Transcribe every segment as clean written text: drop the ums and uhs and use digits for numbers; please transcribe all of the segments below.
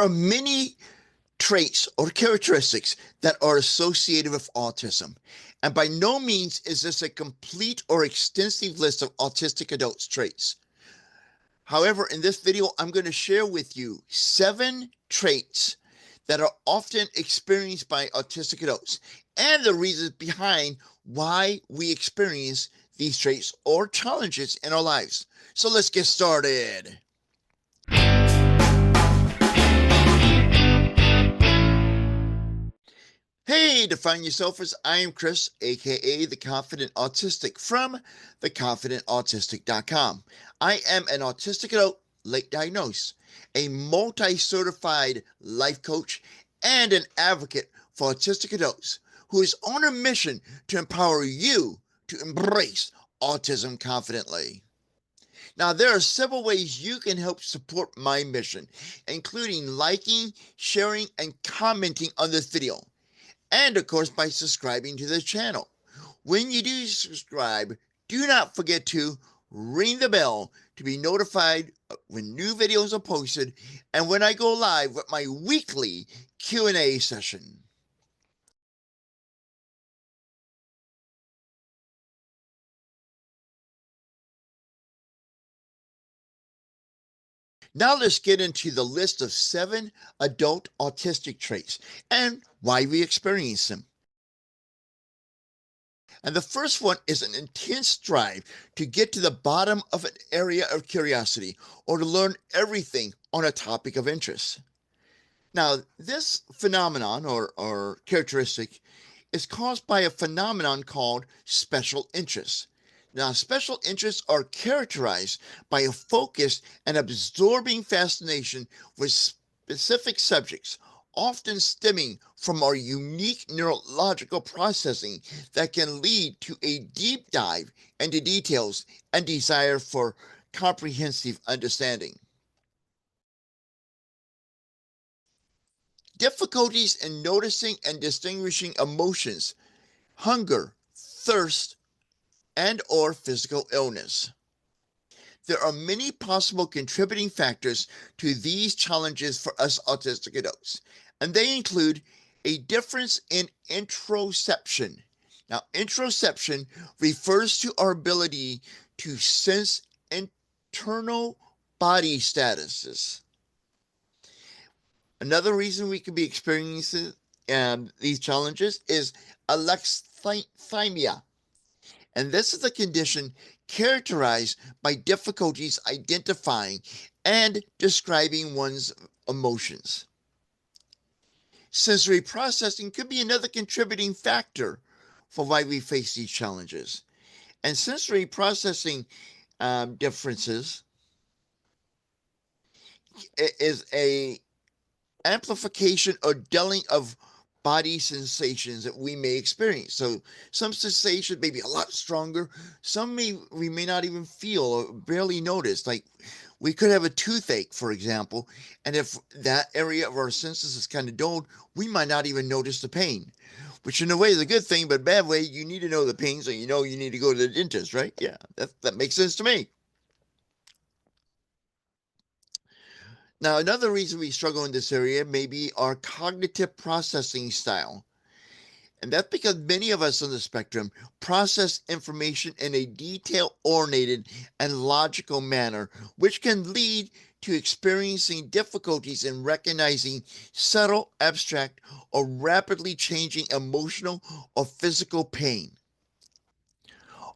are many traits or characteristics that are associated with autism. And by no means is this a complete or extensive list of autistic adults' traits. However, in this video, I'm going to share with you 7 traits that are often experienced by autistic adults and the reasons behind why we experience these traits or challenges in our lives. So let's get started. Hey, Define Yourselfers, I am Chris, aka The Confident Autistic from theconfidentautistic.com. I am an autistic adult, late diagnosed, a multi-certified life coach, and an advocate for autistic adults who is on a mission to empower you to embrace autism confidently. Now, there are several ways you can help support my mission, including liking, sharing, and commenting on this video. And of course, by subscribing to the channel. When you do subscribe, do not forget to ring the bell to be notified when new videos are posted and when I go live with my weekly Q&A session. Now let's get into the list of 7 adult autistic traits and why we experience them. And the first one is an intense drive to get to the bottom of an area of curiosity or to learn everything on a topic of interest. Now, this phenomenon or characteristic is caused by a phenomenon called special interests. Now, special interests are characterized by a focused and absorbing fascination with specific subjects, often stemming from our unique neurological processing that can lead to a deep dive into details and desire for comprehensive understanding. Difficulties in noticing and distinguishing emotions, hunger, thirst, and or physical illness. There are many possible contributing factors to these challenges for us autistic adults, and they include a difference in interoception. Now, interoception refers to our ability to sense internal body statuses. Another reason we could be experiencing these challenges is alexithymia. And this is a condition characterized by difficulties identifying and describing one's emotions. Sensory processing could be another contributing factor for why we face these challenges. And sensory processing differences is a amplification or dulling of body sensations that we may experience. So some sensations may be a lot stronger. Some we may not even feel or barely notice. Like we could have a toothache, for example, and if that area of our senses is kind of dulled, we might not even notice the pain, which in a way is a good thing, but bad way, you need to know the pain so you know you need to go to the dentist, right? Yeah, that makes sense to me. Now, another reason we struggle in this area may be our cognitive processing style. And that's because many of us on the spectrum process information in a detail-oriented and logical manner, which can lead to experiencing difficulties in recognizing subtle, abstract, or rapidly changing emotional or physical pain.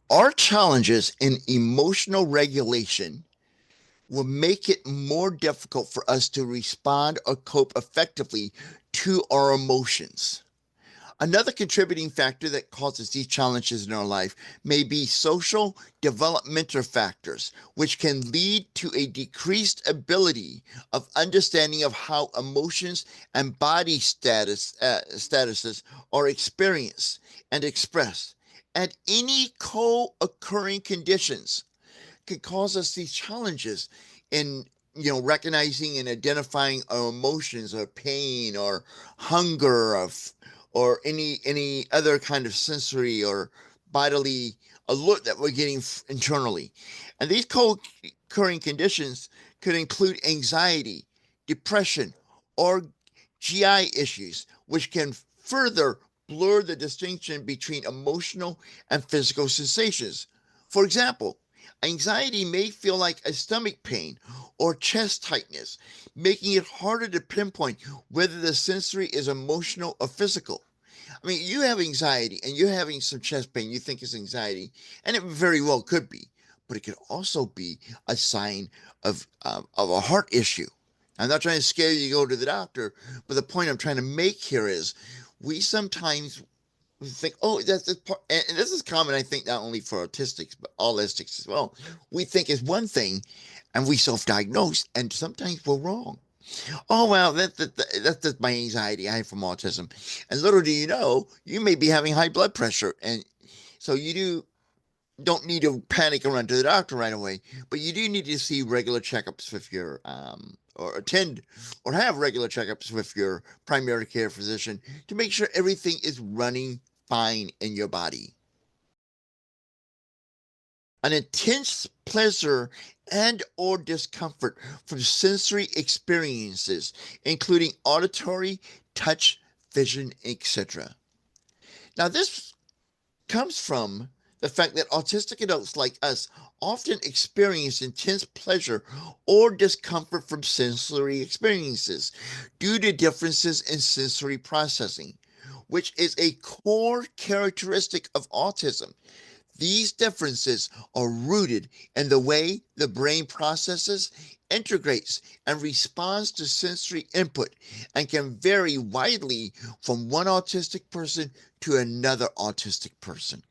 Our challenges in emotional regulation will make it more difficult for us to respond or cope effectively to our emotions. Another contributing factor that causes these challenges in our life may be social developmental factors, which can lead to a decreased ability of understanding of how emotions and body statuses are experienced and expressed, and any co-occurring conditions could cause us these challenges in recognizing and identifying our emotions or pain or hunger or any other kind of sensory or bodily alert that we're getting internally. And these co-occurring conditions could include anxiety, depression, or GI issues, which can further blur the distinction between emotional and physical sensations. For example, anxiety may feel like a stomach pain or chest tightness, making it harder to pinpoint whether the sensory is emotional or physical. I mean, you have anxiety and you're having some chest pain you think is anxiety, and it very well could be, but it could also be a sign of a heart issue. I'm not trying to scare you to go to the doctor, but the point I'm trying to make here is we sometimes think, oh, that's this part, and this is common, I think, not only for autistics, but autistics as well. We think is one thing and we self diagnose, and sometimes we're wrong. Oh well, that's just my anxiety I have from autism. And little do you know, you may be having high blood pressure, and so don't need to panic and run to the doctor right away. But you do need to see regular checkups with your or attend or have regular checkups with your primary care physician to make sure everything is running fine in your body. An intense pleasure and or discomfort from sensory experiences, including auditory, touch, vision, etc. Now, this comes from the fact that autistic adults like us often experience intense pleasure or discomfort from sensory experiences due to differences in sensory processing, which is a core characteristic of autism. These differences are rooted in the way the brain processes, integrates, and responds to sensory input and can vary widely from one autistic person to another autistic person.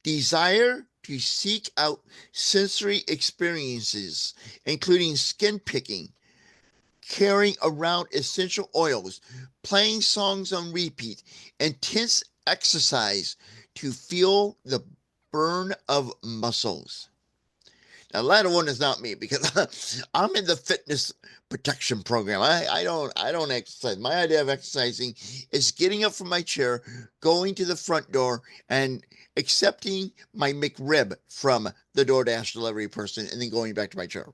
Desire to seek out sensory experiences, including skin picking, carrying around essential oils, playing songs on repeat, intense exercise to feel the burn of muscles. Now, the latter one is not me because I'm in the fitness protection program. I don't exercise. My idea of exercising is getting up from my chair, going to the front door, and accepting my McRib from the DoorDash delivery person, and then going back to my chair.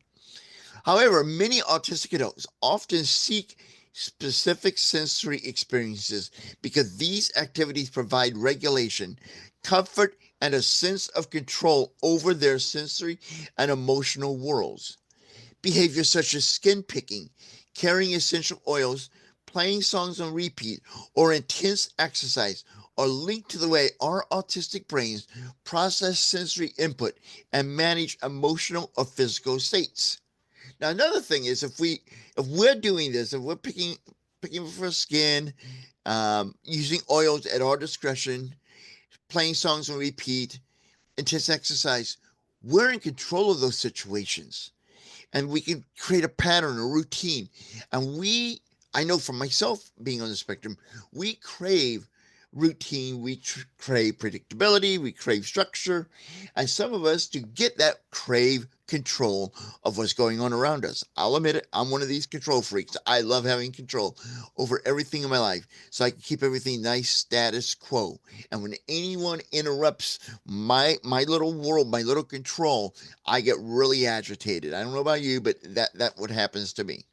However, many autistic adults often seek specific sensory experiences because these activities provide regulation, comfort, and a sense of control over their sensory and emotional worlds. Behaviors such as skin picking, carrying essential oils, playing songs on repeat, or intense exercise are linked to the way our autistic brains process sensory input and manage emotional or physical states. Now, another thing is if we're doing this, if we're picking for skin, using oils at our discretion, playing songs on repeat, intense exercise, we're in control of those situations, and we can create a pattern, a routine. And I know from myself being on the spectrum, we crave routine, we crave predictability, we crave structure, and some of us to get that crave control of what's going on around us. I'll admit it, I'm one of these control freaks. I love having control over everything in my life so I can keep everything nice status quo. And when anyone interrupts my little world, my little control, I get really agitated. I don't know about you, but that what happens to me.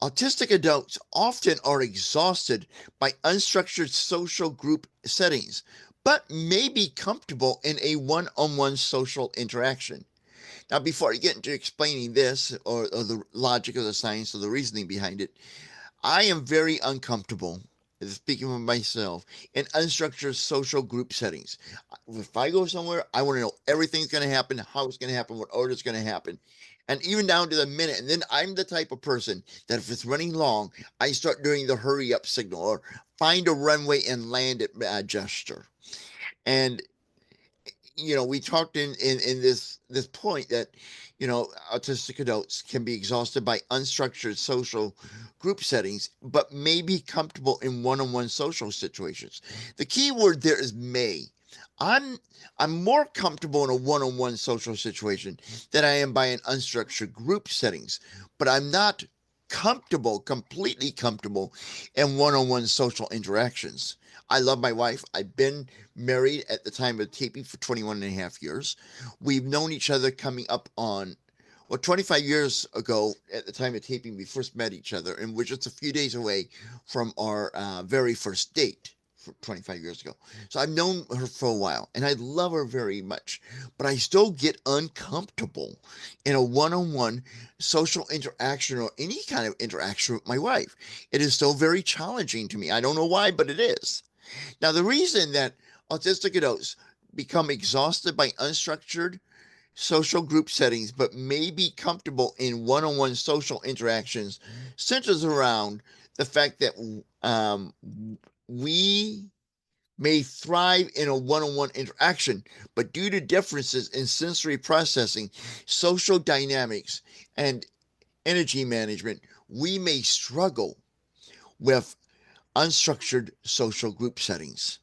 Autistic adults often are exhausted by unstructured social group settings, but may be comfortable in a one on one social interaction. Now, before I get into explaining this or the logic of the science or the reasoning behind it, I am very uncomfortable, speaking of myself, in unstructured social group settings. If I go somewhere, I want to know everything's going to happen, how it's going to happen, what order is going to happen, and even down to the minute. And then I'm the type of person that if it's running long, I start doing the hurry up signal or find a runway and land it gesture. And we talked in this point that autistic adults can be exhausted by unstructured social group settings, but may be comfortable in one-on-one social situations. The key word there is may. I'm I'm more comfortable in a one-on-one social situation than I am by an unstructured group settings, but I'm not completely comfortable in one-on-one social interactions. I love my wife. I've been married at the time of taping for 21 and a half years. We've known each other coming up on, well, 25 years ago at the time of taping, we first met each other, and we're just a few days away from our very first date. 25 years ago. So I've known her for a while and I love her very much, but I still get uncomfortable in a one-on-one social interaction or any kind of interaction with my wife. It is still very challenging to me. I don't know why, but it is. Now, the reason that autistic adults become exhausted by unstructured social group settings but may be comfortable in one-on-one social interactions centers around the fact that we may thrive in a one-on-one interaction, but due to differences in sensory processing, social dynamics, and energy management, we may struggle with unstructured social group settings.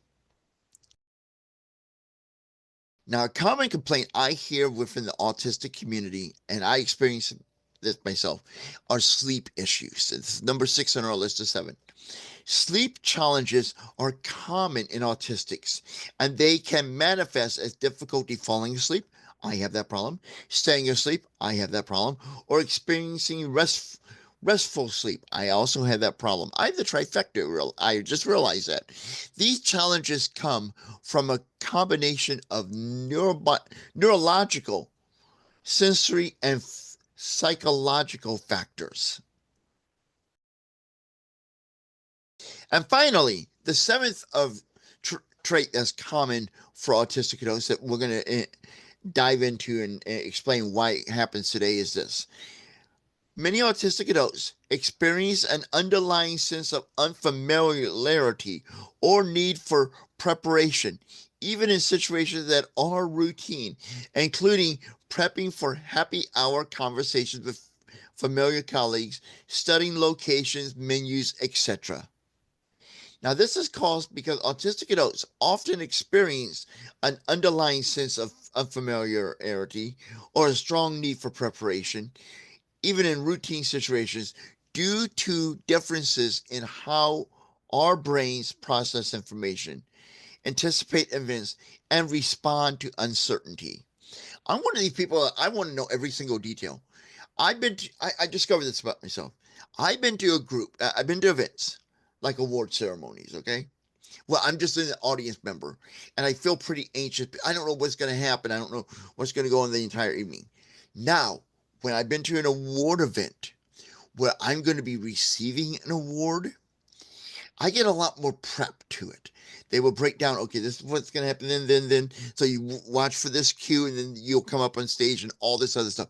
Now, a common complaint I hear within the autistic community, and I experience this myself, are sleep issues. It's number 6 on our list of 7. Sleep challenges are common in autistics, and they can manifest as difficulty falling asleep. I have that problem. Staying asleep. I have that problem. Or experiencing restful sleep. I also have that problem. I have the trifecta. I just realized that. These challenges come from a combination of neurological, sensory, and psychological factors. And finally, the 7th of trait that's common for autistic adults that we're going to dive into and explain why it happens today is this. Many autistic adults experience an underlying sense of unfamiliarity or need for preparation, even in situations that are routine, including prepping for happy hour conversations with familiar colleagues, studying locations, menus, etc. Now, this is caused because autistic adults often experience an underlying sense of unfamiliarity or a strong need for preparation, even in routine situations, due to differences in how our brains process information, anticipate events, and respond to uncertainty. I'm one of these people that I want to know every single detail. I discovered this about myself. I've been to events like award ceremonies, okay? Well, I'm just an audience member, and I feel pretty anxious. I don't know what's going to happen. I don't know what's going to go on the entire evening. Now, when I've been to an award event where I'm going to be receiving an award, I get a lot more prep to it. They will break down, okay, this is what's going to happen, then. So you watch for this cue, and then you'll come up on stage and all this other stuff.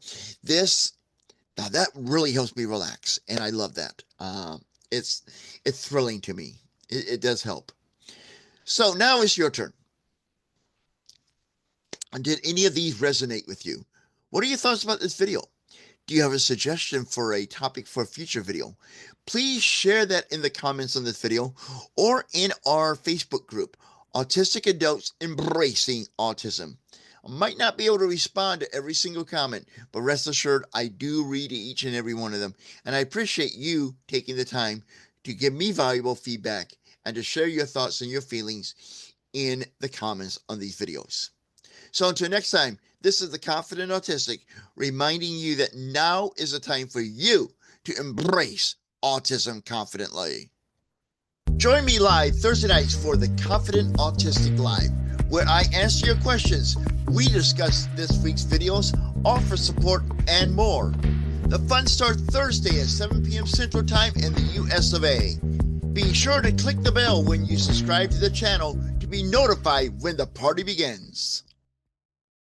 Now that really helps me relax, and I love that. It's thrilling to me. It does help. So now it's your turn. Did any of these resonate with you? What are your thoughts about this video? Do you have a suggestion for a topic for a future video? Please share that in the comments on this video or in our Facebook group, Autistic Adults Embracing Autism. I might not be able to respond to every single comment, but rest assured I do read each and every one of them, and I appreciate you taking the time to give me valuable feedback and to share your thoughts and your feelings in the comments on these videos. So until next time, this is the Confident Autistic reminding you that now is the time for you to embrace autism confidently. Join me live Thursday nights for the Confident Autistic Live, where I answer your questions, we discuss this week's videos, offer support, and more. The fun starts Thursday at 7 p.m. Central Time in the US of A. Be sure to click the bell when you subscribe to the channel to be notified when the party begins.